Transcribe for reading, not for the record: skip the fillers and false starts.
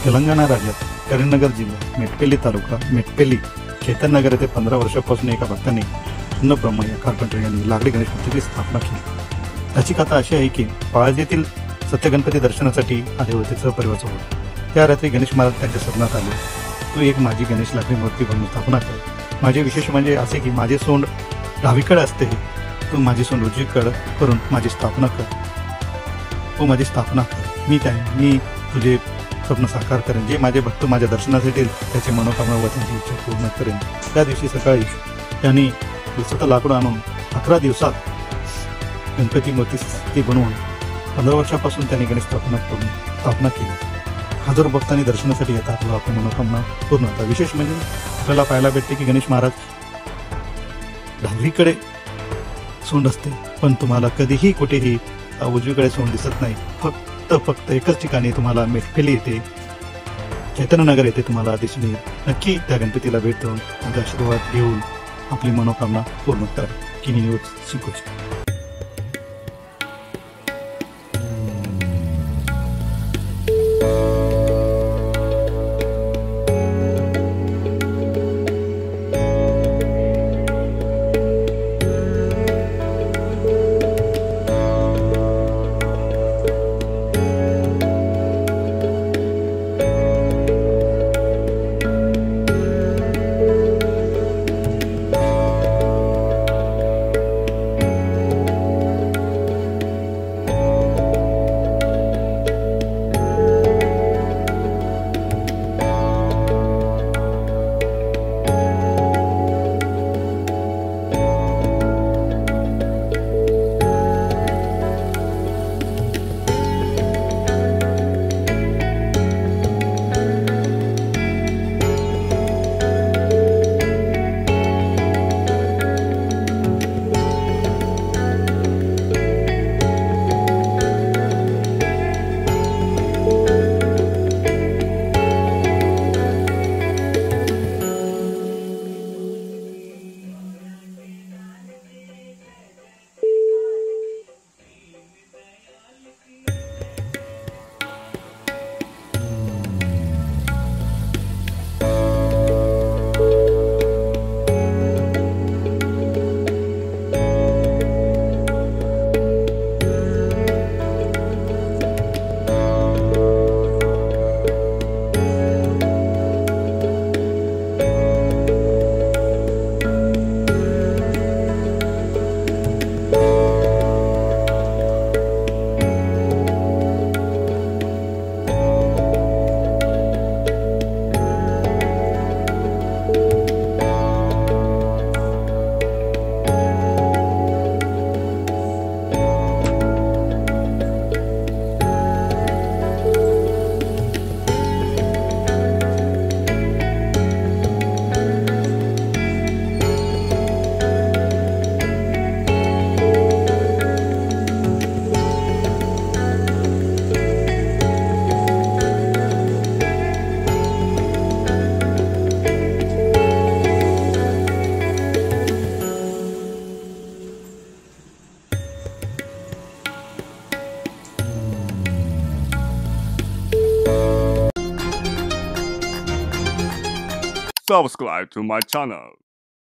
तेलंगणा राज्यात करीमनगर जिल्हा मेटपेल्ली तालुका मेटपेल्ली चैतन्यनगर येथे 15 वर्षापासून एका भक्ताने अन्नब्रह्मय्या कारपेंटर यांनी लाकडी गणेश मूर्तीची स्थापना केली। त्याची कथा अशी आहे की पाळजेतील सत्यगणपती दर्शनासाठी आले होते सहपरिवारासोबत। त्या रात्री गणेश महाराज त्यांच्या स्वप्नात आले, तू एक माझी गणेश लाकडी मूर्ती बनवून स्थापना कर। माझे विशेष म्हणजे असे की माझे सोंड डावीकडे असते, तू माझी सोंड उजवीकडे करून माझी स्थापना कर। तू माझी स्थापना कर, मी तुझे स्वप्न साकार करेन। जे माझे भक्त माझ्या दर्शनासाठी त्याची मनोकामना व त्यांची इच्छा पूर्ण करेन। त्या दिवशी सकाळी त्यांनी दिवसाचं लाकूड आणून 11 दिवसात गणपती मूर्ती बनवून 15 वर्षापासून त्यांनी गणेश स्थापना केली। हजारो भक्तांनी दर्शनासाठी येतात व आपली मनोकामना पूर्ण होतात। विशेष म्हणजे आपल्याला पाहायला भेटते की गणेश महाराज डावीकडे सोंड असते, पण तुम्हाला कधीही कुठेही उजवीकडे सोंड दिसत नाही। फक्त एकच ठिकाणी तुम्हाला मेटपेल्ली येथे चैतन्यनगर येथे तुम्हाला दिसून येईल। नक्की त्या गणपतीला भेट देऊन त्यांचा आशीर्वाद घेऊन आपली मनोकामना पूर्ण करा। किनी news शिकूची। Subscribe to my channel.